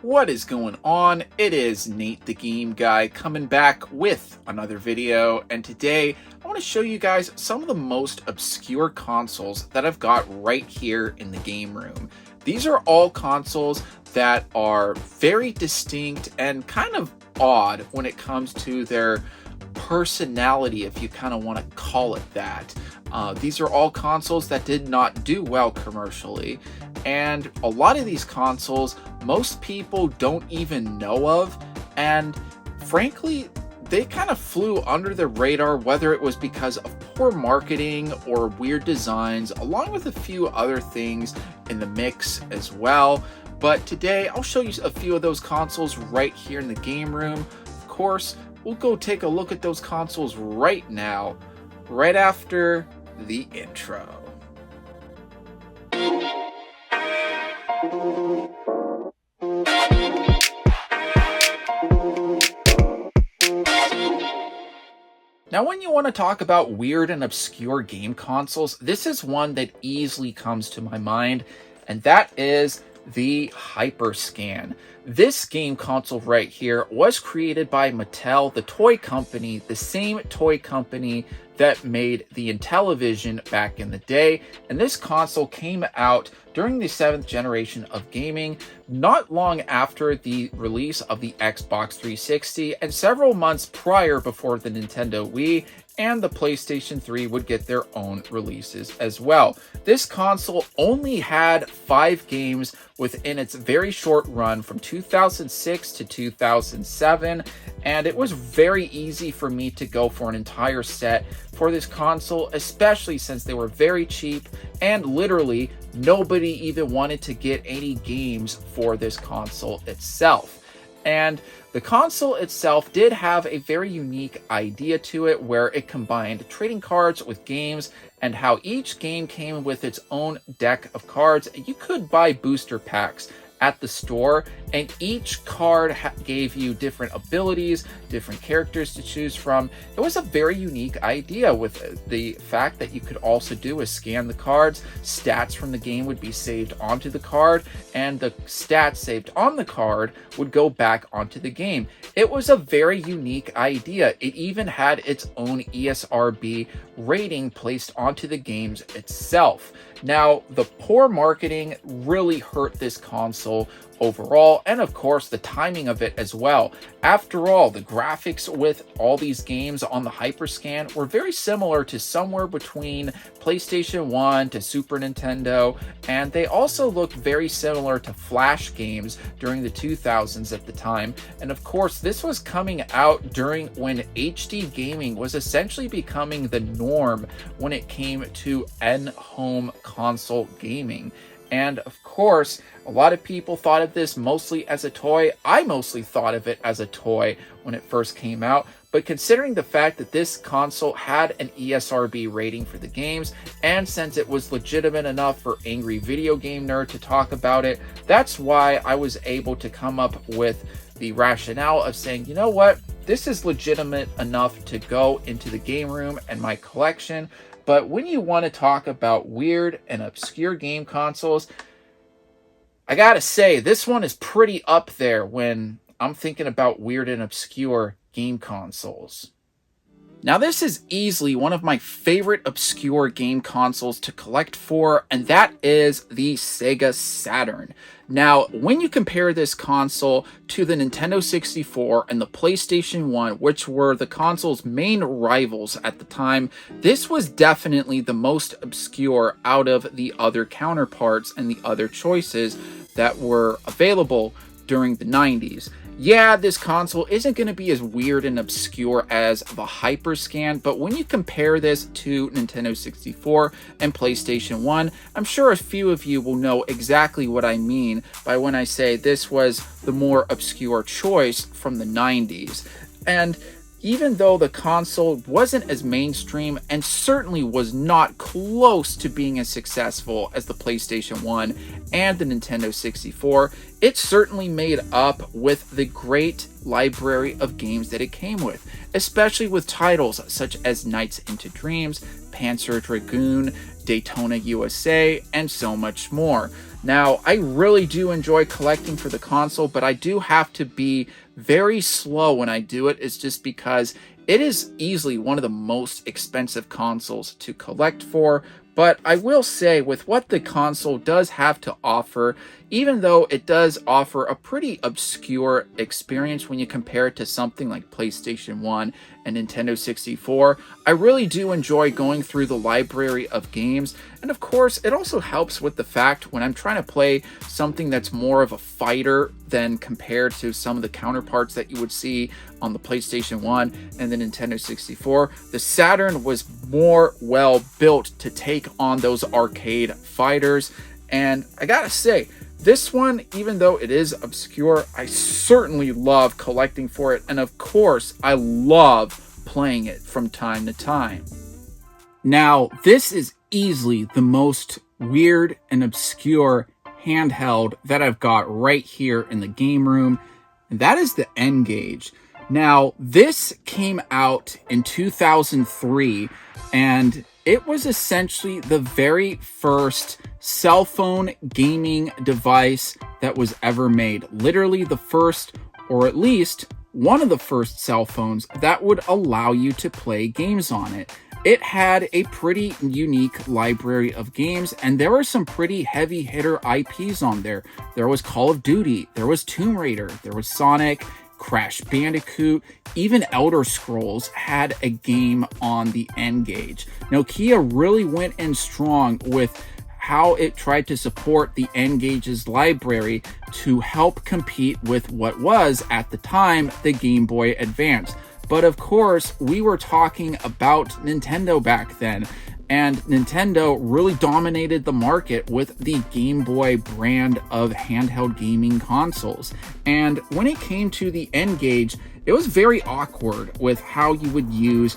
What is going on? It is Nate the Game Guy coming back with another video, and today I want to show you guys some of the most obscure consoles that I've got right here in the game room. These are all consoles that are very distinct and kind of odd when it comes to their personality, if you kind of want to call it that. These are all consoles that did not do well commercially, and a lot of these consoles most people don't even know of, and frankly they kind of flew under the radar, whether it was because of poor marketing or weird designs, along with a few other things in the mix as well. But today I'll show you a few of those consoles right here in the game room. Of course, we'll go take a look at those consoles right now, right after the intro. Now, when you want to talk about weird and obscure game consoles, this is one that easily comes to my mind, and that is the Hyperscan. This game console right here was created by Mattel, the toy company, the same toy company that made the Intellivision back in the day. And this console came out during the 7th generation of gaming, not long after the release of the Xbox 360 and several months prior before the Nintendo Wii and the PlayStation 3 would get their own releases as well. This console only had 5 games within its very short run from 2006 to 2007, and it was very easy for me to go for an entire set for this console, especially since they were very cheap and literally nobody even wanted to get any games for this console itself. And the console itself did have a very unique idea to it, where it combined trading cards with games, and how each game came with its own deck of cards. You could buy booster packs at the store, and each card gave you different abilities, different characters to choose from. It was a very unique idea, with the fact that you could also do is scan the cards, stats from the game would be saved onto the card, and the stats saved on the card would go back onto the game. It was a very unique idea. It even had its own ESRB rating placed onto the games itself. Now, the poor marketing really hurt this console overall, and of course the timing of it as well. After all, the graphics with all these games on the Hyperscan were very similar to somewhere between PlayStation 1 to Super Nintendo, and they also looked very similar to Flash games during the 2000s at the time. And of course, this was coming out during when HD gaming was essentially becoming the norm when it came to in-home console gaming. And of course, a lot of people thought of this mostly as a toy. I mostly thought of it as a toy when it first came out. But considering the fact that this console had an ESRB rating for the games, and since it was legitimate enough for Angry Video Game Nerd to talk about it, that's why I was able to come up with the rationale of saying, you know what, this is legitimate enough to go into the game room and my collection. But when you want to talk about weird and obscure game consoles, I gotta say, this one is pretty up there when I'm thinking about weird and obscure game consoles. Now, this is easily one of my favorite obscure game consoles to collect for, and that is the Sega Saturn. Now, when you compare this console to the Nintendo 64 and the PlayStation 1, which were the console's main rivals at the time, this was definitely the most obscure out of the other counterparts and the other choices that were available during the 90s. Yeah, this console isn't going to be as weird and obscure as the Hyperscan, but when you compare this to Nintendo 64 and PlayStation 1, I'm sure a few of you will know exactly what I mean by when I say this was the more obscure choice from the 90s. And even though the console wasn't as mainstream and certainly was not close to being as successful as the PlayStation 1 and the Nintendo 64, it certainly made up with the great library of games that it came with, especially with titles such as Nights into Dreams, Panzer Dragoon, Daytona USA, and so much more. Now, I really do enjoy collecting for the console, but I do have to be very slow when I do it. It's just because it is easily one of the most expensive consoles to collect for. But I will say, with what the console does have to offer, even though it does offer a pretty obscure experience when you compare it to something like PlayStation 1 and Nintendo 64, I really do enjoy going through the library of games. And of course, it also helps with the fact when I'm trying to play something that's more of a fighter than compared to some of the counterparts that you would see on the PlayStation 1 and the Nintendo 64, the Saturn was more well built to take on those arcade fighters. And I gotta say, this one, even though it is obscure, I certainly love collecting for it. And of course, I love playing it from time to time. Now, this is easily the most weird and obscure handheld that I've got right here in the game room, and that is the N-Gage. Now, this came out in 2003, and it was essentially the very first cell phone gaming device that was ever made. Literally the first, or at least one of the first cell phones that would allow you to play games on it. It had a pretty unique library of games, and there were some pretty heavy hitter IPs on there. There was Call of Duty, there was Tomb Raider, there was Sonic, Crash Bandicoot, even Elder Scrolls had a game on the N-Gage. Nokia really went in strong with how it tried to support the N-Gage's library to help compete with what was, at the time, the Game Boy Advance. But of course, we were talking about Nintendo back then, and Nintendo really dominated the market with the Game Boy brand of handheld gaming consoles. And when it came to the N-Gage, it was very awkward with how you would use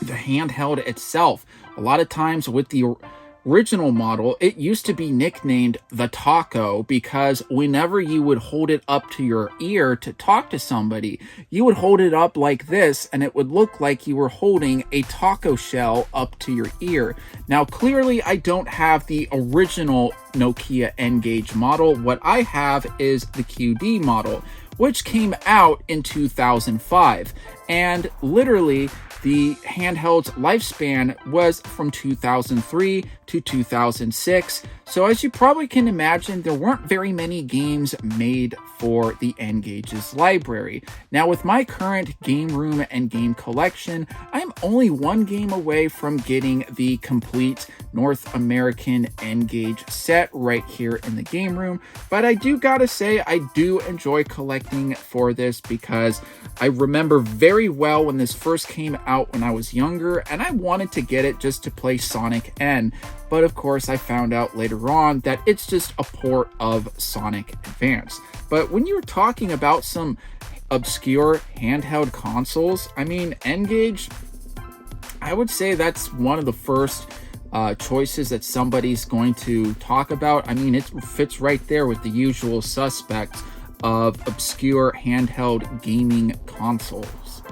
the handheld itself. A lot of times with the original model, it used to be nicknamed the Taco because whenever you would hold it up to your ear to talk to somebody, you would hold it up like this and it would look like you were holding a taco shell up to your ear. Now, clearly, I don't have the original Nokia N-Gage model. What I have is the QD model, which came out in 2005. And literally, the handheld's lifespan was from 2003 to 2006. So as you probably can imagine, there weren't very many games made for the N-Gage's library. Now, with my current game room and game collection, I'm only one game away from getting the complete North American N-Gage set right here in the game room. But I do gotta say, I do enjoy collecting for this because I remember very well when this first came out when I was younger, and I wanted to get it just to play Sonic N. But of course, I found out later on that it's just a port of Sonic Advance. But when you're talking about some obscure handheld consoles, I mean, N-Gage, I would say that's one of the first choices that somebody's going to talk about. I mean, it fits right there with the usual suspects of obscure handheld gaming consoles.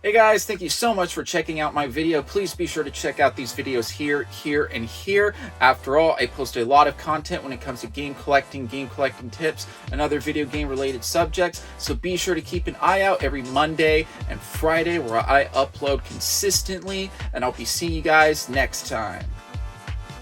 Hey guys, thank you so much for checking out my video. Please be sure to check out these videos here, and here. After all, I post a lot of content when it comes to game collecting tips, and other video game related subjects. So be sure to keep an eye out every Monday and Friday where I upload consistently, and I'll be seeing you guys next time.